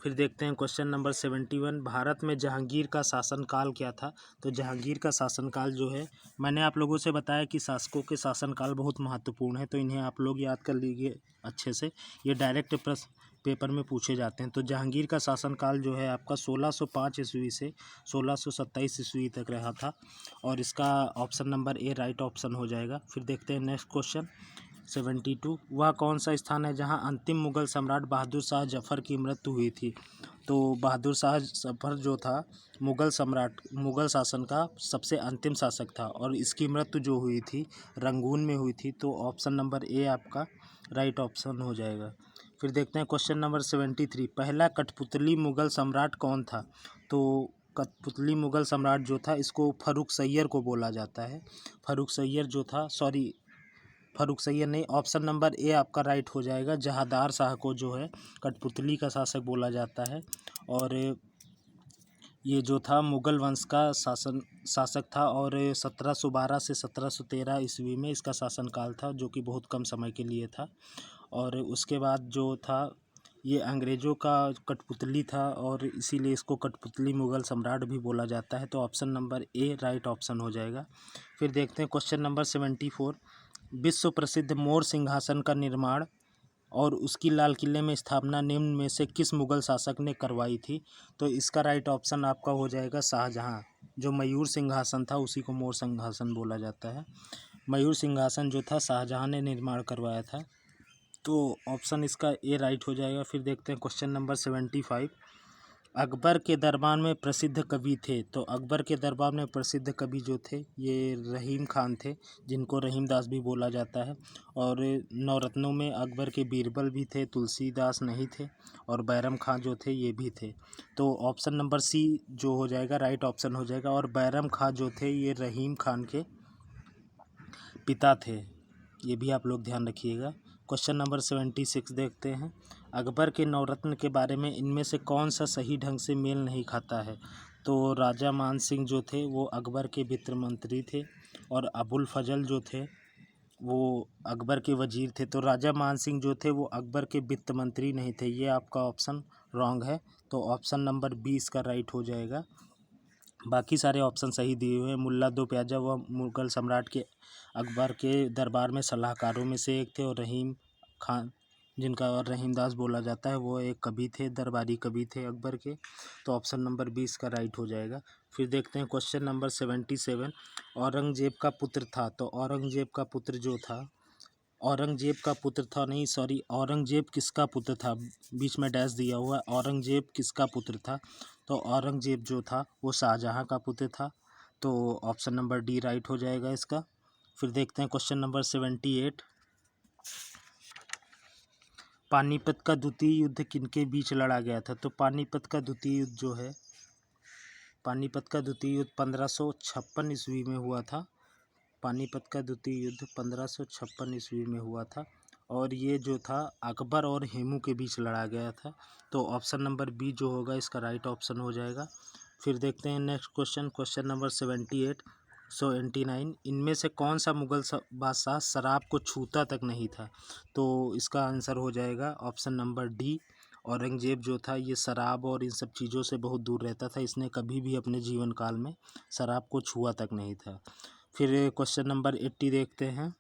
फिर देखते हैं क्वेश्चन नंबर 71, भारत में जहांगीर का शासनकाल क्या था। तो जहांगीर का शासनकाल जो है, मैंने आप लोगों से बताया कि शासकों के शासनकाल बहुत महत्वपूर्ण है, तो इन्हें आप लोग याद कर लीजिए अच्छे से। ये डायरेक्ट प्रश्न पेपर में पूछे जाते हैं। तो जहांगीर का शासनकाल जो है आपका 1605 ईस्वी से 1627 ईस्वी तक रहा था, और इसका option number A right option हो जाएगा। फिर देखते हैं नेक्स्ट क्वेश्चन 72, वह कौन सा स्थान है जहां अंतिम मुगल सम्राट बहादुर शाह जफर की मृत्यु हुई थी। तो बहादुर शाह जफर जो था मुगल शासन का सबसे अंतिम शासक था, और इसकी मृत्यु जो हुई थी रंगून में हुई थी। तो ऑप्शन नंबर ए आपका राइट ऑप्शन हो जाएगा। फिर देखते हैं क्वेश्चन नंबर 73, पहला कठपुतली मुगल सम्राट कौन था। तो कठपुतली मुगल सम्राट जो था, इसको फर्रुख सैयर को बोला जाता है। फर्रुख सैयर जो था, सॉरी फर्रुख सैयद नहीं, ऑप्शन नंबर ए आपका राइट हो जाएगा। जहांदार शाह को जो है कठपुतली का शासक बोला जाता है, और ये जो था मुगल वंश का शासक था, और 1712 से 1713 ईस्वी में इसका शासनकाल था, जो कि बहुत कम समय के लिए था। और उसके बाद जो था ये अंग्रेज़ों का कठपुतली था, और इसीलिए इसको कठपुतली मुगल सम्राट भी बोला जाता है। तो option number A right option हो जाएगा। फिर देखते हैं क्वेश्चन नंबर 74, विश्व प्रसिद्ध मोर सिंहासन का निर्माण और उसकी लाल किले में स्थापना निम्न में से किस मुगल शासक ने करवाई थी। तो इसका राइट ऑप्शन आपका हो जाएगा शाहजहां। जो मयूर सिंहासन था उसी को मोर सिंहासन बोला जाता है। मयूर सिंहासन जो था शाहजहां ने निर्माण करवाया था। तो ऑप्शन इसका ए राइट हो जाएगा। फिर देखते हैं क्वेश्चन नंबर 75, अकबर के दरबार में प्रसिद्ध कवि थे। तो अकबर के दरबार में प्रसिद्ध कवि जो थे ये रहीम खान थे, जिनको रहीम दास भी बोला जाता है। और नवरत्नों में अकबर के बीरबल भी थे, तुलसीदास नहीं थे, और बैरम खां जो थे ये भी थे। तो ऑप्शन नंबर सी जो हो जाएगा राइट ऑप्शन हो जाएगा। और बैरम खां जो थे ये रहीम खान के पिता थे, ये भी आप लोग ध्यान रखिएगा। क्वेश्चन नंबर 76 देखते हैं, अकबर के नवरत्न के बारे में इनमें से कौन सा सही ढंग से मेल नहीं खाता है। तो राजा मान सिंह जो थे वो अकबर के वित्त मंत्री थे, और अबुल फजल जो थे वो अकबर के वजीर थे। तो राजा मान सिंह जो थे वो अकबर के वित्त मंत्री नहीं थे, ये आपका ऑप्शन रॉन्ग है। तो ऑप्शन नंबर 20 का राइट हो जाएगा। बाकी सारे ऑप्शन सही दिए हुए हैं। मुल्ला दो प्याजा वह मुगल सम्राट के अकबर के दरबार में सलाहकारों में से एक थे, और रहीम खान जिनका और रहीम दास बोला जाता है वो एक कवि थे, दरबारी कवि थे अकबर के। तो ऑप्शन नंबर 20 का राइट हो जाएगा। फिर देखते हैं क्वेश्चन नंबर 77, औरंगजेब का पुत्र था। तो औरंगजेब का पुत्र जो था, औरंगजेब का पुत्र था नहीं, सॉरी, औरंगजेब किसका पुत्र था, बीच में डैश दिया हुआ है। औरंगजेब किसका पुत्र था। तो औरंगजेब जो था वो शाहजहां का पुत्र था। तो ऑप्शन नंबर डी राइट हो जाएगा इसका। फिर देखते हैं क्वेश्चन नंबर 78, पानीपत का द्वितीय युद्ध किनके बीच लड़ा गया था। तो पानीपत का द्वितीय युद्ध जो है, पानीपत का द्वितीय युद्ध 1556 ईस्वी में हुआ था। पानीपत का द्वितीय युद्ध 1556 ईस्वी में हुआ था, और ये जो था अकबर और हेमू के बीच लड़ा गया था। तो ऑप्शन नंबर बी जो होगा इसका राइट ऑप्शन हो जाएगा। फिर देखते हैं नेक्स्ट क्वेश्चन, क्वेश्चन नंबर 79, इनमें से कौन सा मुगल बादशाह शराब को छूता तक नहीं था। तो इसका आंसर हो जाएगा ऑप्शन नंबर डी। औरंगजेब जो था ये शराब और इन सब चीज़ों से बहुत दूर रहता था, इसने कभी भी अपने जीवन काल में शराब को छुआ तक नहीं था। फिर क्वेश्चन नंबर 80 देखते हैं,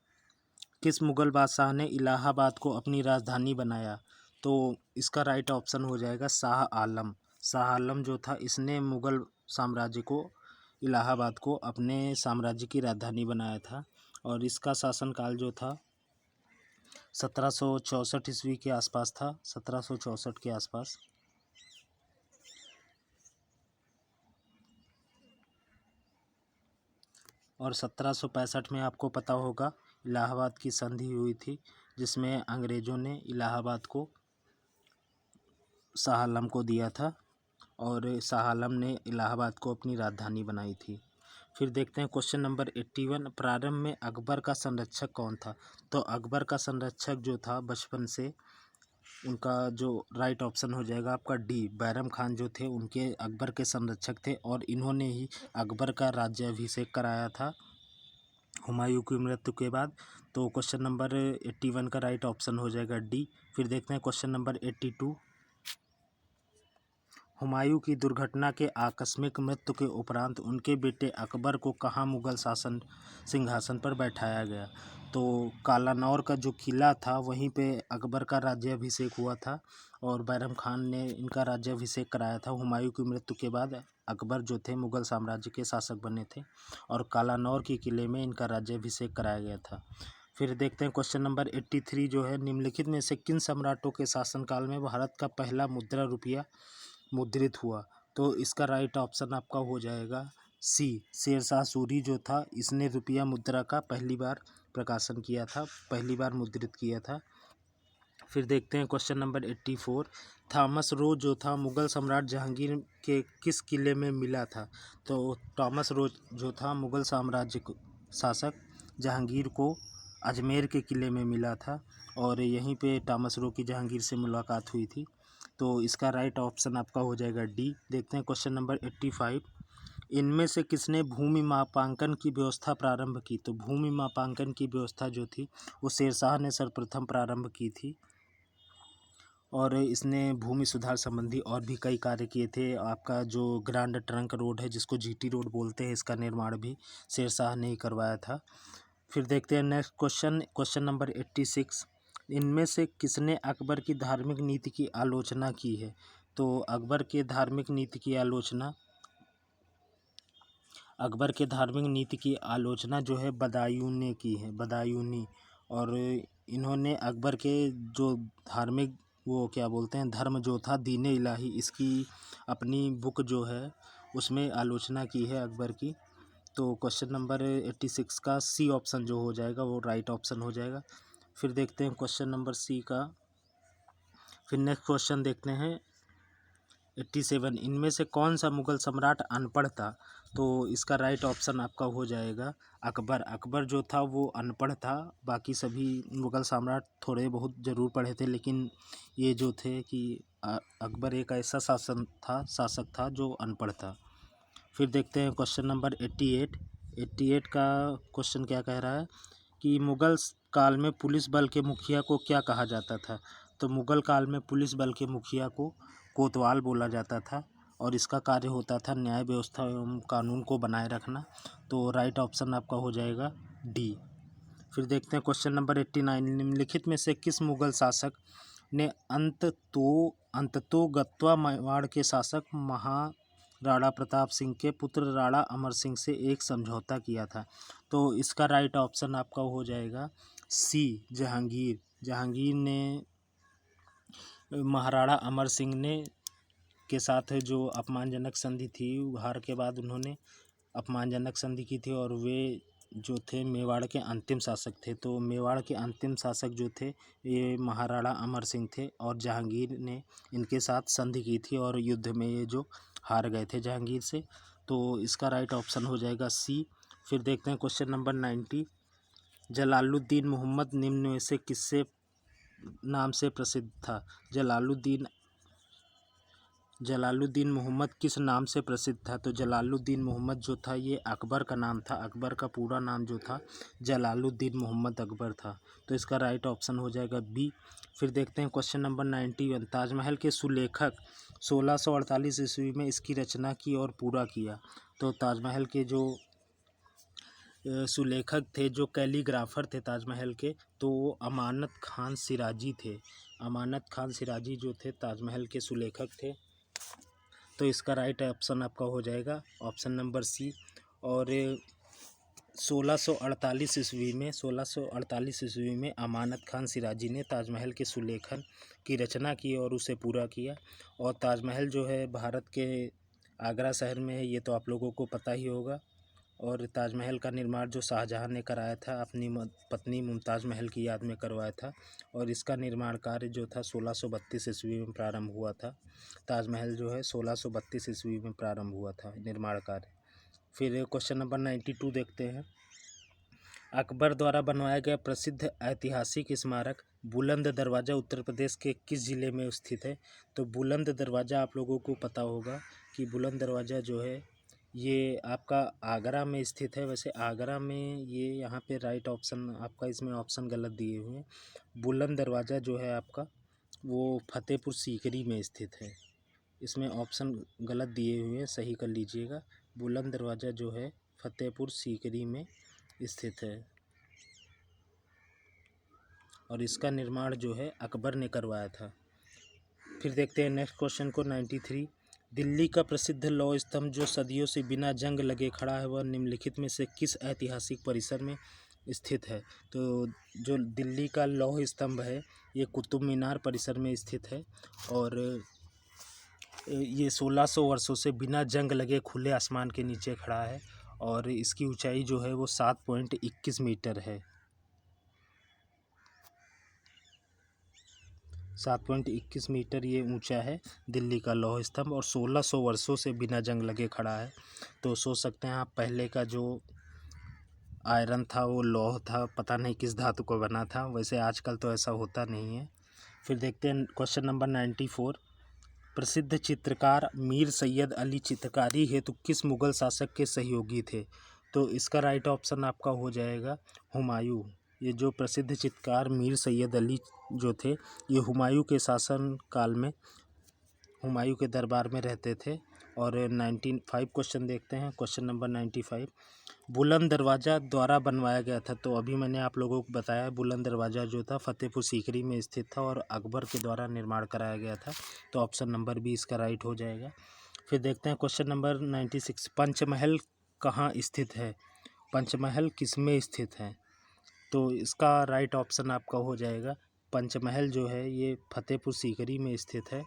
किस मुगल बादशाह ने इलाहाबाद को अपनी राजधानी बनाया। तो इसका राइट ऑप्शन हो जाएगा शाह आलम। शाह आलम जो था इसने मुगल साम्राज्य को, इलाहाबाद को अपने साम्राज्य की राजधानी बनाया था, और इसका शासनकाल जो था 1764 ईस्वी के आसपास था, 1764 के आसपास। और 1765 में आपको पता होगा इलाहाबाद की संधि हुई थी, जिसमें अंग्रेज़ों ने इलाहाबाद को शाह आलम को दिया था, और शाह आलम ने इलाहाबाद को अपनी राजधानी बनाई थी। फिर देखते हैं क्वेश्चन नंबर 81, प्रारंभ में अकबर का संरक्षक कौन था। तो अकबर का संरक्षक जो था बचपन से, उनका जो राइट ऑप्शन हो जाएगा आपका डी, बैरम खान जो थे उनके अकबर के संरक्षक थे, और इन्होंने ही अकबर का राज्याभिषेक कराया था हुमायूं की मृत्यु के बाद। तो क्वेश्चन नंबर 81 का राइट ऑप्शन हो जाएगा डी। फिर देखते हैं क्वेश्चन नंबर 82, हुमायूं की दुर्घटना के आकस्मिक मृत्यु के उपरांत उनके बेटे अकबर को कहाँ मुगल शासन सिंहासन पर बैठाया गया? तो कालानौर का जो किला था वहीं पे अकबर का राज्याभिषेक हुआ था और बैरम खान ने इनका राज्याभिषेक कराया था। हुमायूं की मृत्यु के बाद अकबर जो थे मुगल साम्राज्य के शासक बने थे और कालानौर के किले में इनका राज्याभिषेक कराया गया था। फिर देखते हैं क्वेश्चन नंबर 83 जो है, निम्नलिखित में से किन सम्राटों के शासनकाल में भारत का पहला मुद्रा रुपया मुद्रित हुआ? तो इसका राइट ऑप्शन आपका हो जाएगा सी, शेरशाह सूरी जो था इसने रुपया मुद्रा का पहली बार प्रकाशन किया था, पहली बार मुद्रित किया था। फिर देखते हैं क्वेश्चन नंबर 84, थॉमस रो जो था मुगल सम्राट जहांगीर के किस किले में मिला था? तो थॉमस रो जो था मुगल साम्राज्य शासक जहांगीर को अजमेर के किले में मिला था और यहीं पे थॉमस रो की जहांगीर से मुलाकात हुई थी। तो इसका राइट ऑप्शन आपका हो जाएगा डी। देखते हैं क्वेश्चन नंबर 85, इनमें से किसने भूमि मापांकन की व्यवस्था प्रारंभ की? तो भूमि मापांकन की व्यवस्था जो थी वो शेरशाह ने सर्वप्रथम प्रारंभ की थी और इसने भूमि सुधार संबंधी और भी कई कार्य किए थे। आपका जो ग्रांड ट्रंक रोड है जिसको जीटी रोड बोलते हैं, इसका निर्माण भी शेरशाह ने ही करवाया था। फिर देखते हैं नेक्स्ट क्वेश्चन, क्वेश्चन नंबर 86, इनमें से किसने अकबर की धार्मिक नीति की आलोचना की है? तो अकबर के धार्मिक नीति की आलोचना जो है बदायूं ने की है, बदायूनी। और इन्होंने अकबर के जो धार्मिक वो क्या बोलते हैं धर्म जो था दीन-ए इलाही, इसकी अपनी बुक जो है उसमें आलोचना की है अकबर की। तो क्वेश्चन नंबर 86 का सी ऑप्शन जो हो जाएगा वो राइट ऑप्शन हो जाएगा। फिर देखते हैं क्वेश्चन नंबर सी का। फिर नेक्स्ट क्वेश्चन देखते हैं 87, इनमें से कौन सा मुगल सम्राट अनपढ़ था? तो इसका राइट ऑप्शन आपका हो जाएगा अकबर। अकबर जो था वो अनपढ़ था, बाकी सभी मुगल सम्राट थोड़े बहुत ज़रूर पढ़े थे, लेकिन ये जो थे कि अकबर एक ऐसा शासक था जो अनपढ़ था। फिर देखते हैं क्वेश्चन नंबर 88 का क्वेश्चन क्या कह रहा है कि मुगल काल में पुलिस बल के मुखिया को क्या कहा जाता था? तो मुगल काल में पुलिस बल के मुखिया को कोतवाल बोला जाता था और इसका कार्य होता था न्याय व्यवस्था एवं कानून को बनाए रखना। तो राइट ऑप्शन आपका हो जाएगा डी। फिर देखते हैं क्वेश्चन नंबर 89, निम्नलिखित में से किस मुगल शासक ने अंततोगत्वा मेवाड़ के शासक महाराणा प्रताप सिंह के पुत्र राणा अमर सिंह से एक समझौता किया था? तो इसका राइट ऑप्शन आपका हो जाएगा सी, जहांगीर। जहांगीर ने महाराणा अमर सिंह ने के साथ जो अपमानजनक संधि थी, हार के बाद उन्होंने अपमानजनक संधि की थी और वे जो थे मेवाड़ के अंतिम शासक थे। तो मेवाड़ के अंतिम शासक जो थे ये महाराणा अमर सिंह थे और जहांगीर ने इनके साथ संधि की थी और युद्ध में ये जो हार गए थे जहांगीर से। तो इसका राइट ऑप्शन हो जाएगा सी। फिर देखते हैं क्वेश्चन नंबर 90, जलालुद्दीन मोहम्मद निम्न में से किससे नाम से प्रसिद्ध था? जलालुद्दीन मोहम्मद किस नाम से प्रसिद्ध था? तो जलालुद्दीन मोहम्मद जो था ये अकबर का नाम था। अकबर का पूरा नाम जो था जलालुद्दीन मोहम्मद अकबर था। तो इसका राइट ऑप्शन हो जाएगा बी। फिर देखते हैं क्वेश्चन नंबर 91, ताजमहल के सुलेखक 1648 ईस्वी में इसकी रचना की और पूरा किया। तो ताजमहल के जो सुलेखक थे, जो कैलीग्राफर थे ताजमहल के, तो वो अमानत खान सिराजी थे। अमानत खान सिराजी जो थे ताजमहल के सुलेखक थे। तो इसका राइट ऑप्शन आपका हो जाएगा ऑप्शन नंबर सी। और 1648 ईस्वी में अमानत खान सिराजी ने ताजमहल के सुलेखन की रचना की और उसे पूरा किया। और ताजमहल जो है भारत के आगरा शहर में है, ये तो आप लोगों को पता ही होगा। और ताजमहल का निर्माण जो शाहजहाँ ने कराया था अपनी पत्नी मुमताज़ महल की याद में करवाया था और इसका निर्माण कार्य जो था 1632 ईस्वी में प्रारंभ हुआ था। ताजमहल जो है 1632 ईस्वी में प्रारंभ हुआ था निर्माण कार्य। फिर क्वेश्चन नंबर 92 देखते हैं, अकबर द्वारा बनवाया गया प्रसिद्ध ऐतिहासिक स्मारक बुलंद दरवाज़ा उत्तर प्रदेश के किस ज़िले में स्थित है? तो बुलंद दरवाज़ा आप लोगों को पता होगा कि बुलंद दरवाज़ा जो है ये आपका आगरा में स्थित है। वैसे आगरा में ये यहाँ पे राइट ऑप्शन आपका इसमें ऑप्शन गलत दिए हुए हैं। बुलंद दरवाज़ा जो है आपका वो फतेहपुर सीकरी में स्थित है। इसमें ऑप्शन गलत दिए हुए हैं, सही कर लीजिएगा। बुलंद दरवाज़ा जो है फतेहपुर सीकरी में स्थित है और इसका निर्माण जो है अकबर ने करवाया था। फिर देखते हैं नेक्स्ट क्वेश्चन को। 93, दिल्ली का प्रसिद्ध लौह स्तंभ जो सदियों से बिना जंग लगे खड़ा है वह निम्नलिखित में से किस ऐतिहासिक परिसर में स्थित है? तो जो दिल्ली का लौह स्तंभ है ये कुतुब मीनार परिसर में स्थित है और ये 1600 वर्षों से बिना जंग लगे खुले आसमान के नीचे खड़ा है और इसकी ऊंचाई जो है वो 7.21 मीटर है। 7.21 मीटर ये ऊंचा है दिल्ली का लौह स्तंभ और 1600 वर्षों से बिना जंग लगे खड़ा है। तो सोच सकते हैं आप पहले का जो आयरन था वो लौह था, पता नहीं किस धातु को बना था, वैसे आजकल तो ऐसा होता नहीं है। फिर देखते हैं क्वेश्चन नंबर 94, प्रसिद्ध चित्रकार मीर सैयद अली चित्रकारी हेतु किस मुगल शासक के सहयोगी थे? तो इसका राइट ऑप्शन आपका हो जाएगा हुमायूं। ये जो प्रसिद्ध चित्रकार मीर सैयद अली जो थे ये हुमायूं के शासन काल में हुमायूं के दरबार में रहते थे। और 95 क्वेश्चन देखते हैं। क्वेश्चन नंबर 95, बुलंद दरवाज़ा द्वारा बनवाया गया था। तो अभी मैंने आप लोगों को बताया बुलंद दरवाज़ा जो था फतेहपुर सीकरी में स्थित था और अकबर के द्वारा निर्माण कराया गया था। तो ऑप्शन नंबर बी इसका राइट हो जाएगा। फिर देखते हैं क्वेश्चन नंबर 96, पंचमहल कहाँ स्थित है? पंचमहल किस में स्थित है? तो इसका राइट ऑप्शन आपका हो जाएगा पंचमहल जो है ये फतेहपुर सीकरी में स्थित है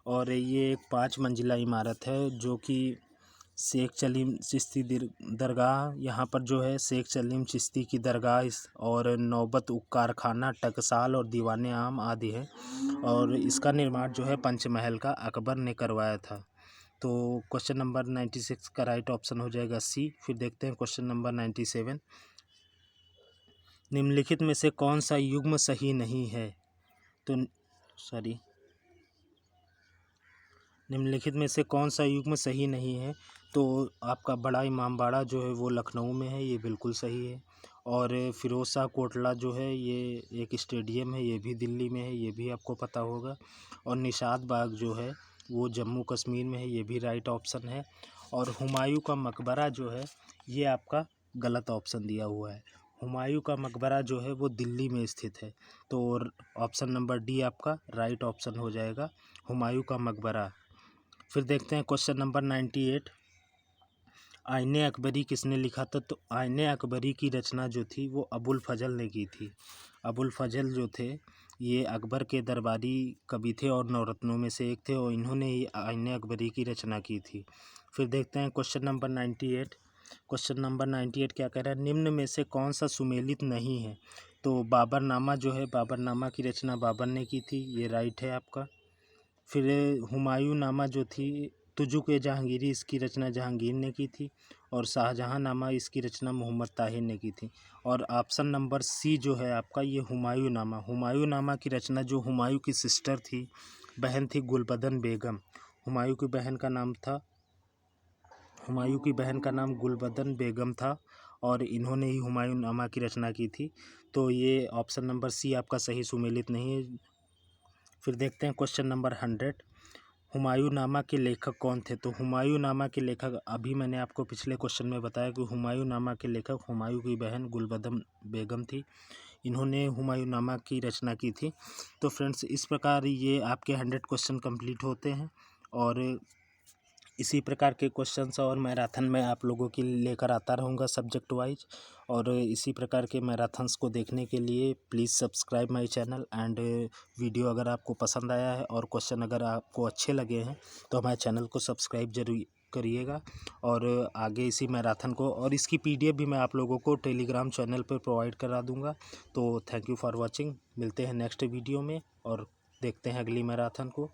और ये एक 5 मंजिला इमारत है जो कि शेख सलीम चिश्ती दरगाह, यहाँ पर जो है शेख सलीम चिश्ती की दरगाह और नौबत कारखाना टकसाल और दीवाने आम आदि है और इसका निर्माण जो है पंचमहल का अकबर ने करवाया था। तो क्वेश्चन नंबर 96 का राइट ऑप्शन हो जाएगा सी। फिर देखते हैं क्वेश्चन नंबर 97, निम्नलिखित में से कौन सा युग्म सही नहीं है? तो निम्नलिखित में से कौन सा युग्म सही नहीं है? तो आपका बड़ा इमामबाड़ा जो है वो लखनऊ में है, ये बिल्कुल सही है। और फिरोज शाह कोटला जो है ये एक स्टेडियम है, ये भी दिल्ली में है, ये भी आपको पता होगा। और निशात बाग जो है वो जम्मू कश्मीर में है, ये भी राइट ऑप्शन है। और हुमायूं का मकबरा जो है ये आपका गलत ऑप्शन दिया हुआ है। हुमायूं का मकबरा जो है वो दिल्ली में स्थित है। तो ऑप्शन नंबर डी आपका राइट ऑप्शन हो जाएगा, हुमायूं का मकबरा। फिर देखते हैं क्वेश्चन नंबर 98, आईने अकबरी किसने लिखा था? तो आईने अकबरी की रचना जो थी वो अबुल फजल ने की थी। अबुल फजल जो थे ये अकबर के दरबारी कवि थे और नवरत्नों में से एक थे और इन्होंने ही आईने अकबरी की रचना की थी। फिर देखते हैं क्वेश्चन नंबर 98। क्वेश्चन नंबर 98 क्या कह रहा है? निम्न में से कौन सा सुमेलित नहीं है? तो बाबरनामा जो है बाबरनामा की रचना बाबर ने की थी, ये राइट है आपका। फिर हुमायूं नामा जो थी तुजुक-ए जहांगीरी, इसकी रचना जहांगीर ने की थी और शाहजहां नामा इसकी रचना मोहम्मद ताहिर ने की थी। और ऑप्शन नंबर सी जो है आपका ये हुमायूं नामा की रचना जो हुमायूं की सिस्टर थी, बहन थी गुलबदन बेगम। हुमायूं की बहन का नाम गुलबदन बेगम था और इन्होंने ही हुमायूं नामा की रचना की थी। तो ये ऑप्शन नंबर सी आपका सही सुमेलित नहीं है। फिर देखते हैं क्वेश्चन नंबर 100, हुमायूं नामा के लेखक कौन थे? तो हुमायूं नामा के लेखक अभी मैंने आपको पिछले क्वेश्चन में बताया कि हुमायूं नामा के लेखक हुमायूं की बहन गुलबदन बेगम थी, इन्होंने हुमायूं नामा की रचना की थी। तो फ्रेंड्स इस प्रकार ये आपके 100 क्वेश्चन कंप्लीट होते हैं और इसी प्रकार के क्वेश्चंस और मैराथन में आप लोगों के लिए लेकर आता रहूँगा सब्जेक्ट वाइज। और इसी प्रकार के मैराथन्स को देखने के लिए please subscribe my channel and video अगर आपको पसंद आया है और क्वेश्चन अगर आपको अच्छे लगे हैं तो हमारे चैनल को सब्सक्राइब जरूर करिएगा। और आगे इसी मैराथन को और इसकी PDF भी मैं आप लोगों को टेलीग्राम चैनल पर प्रोवाइड करा दूँगा। तो थैंक यू फॉर वॉचिंग, मिलते हैं नेक्स्ट वीडियो में और देखते हैं अगली मैराथन को।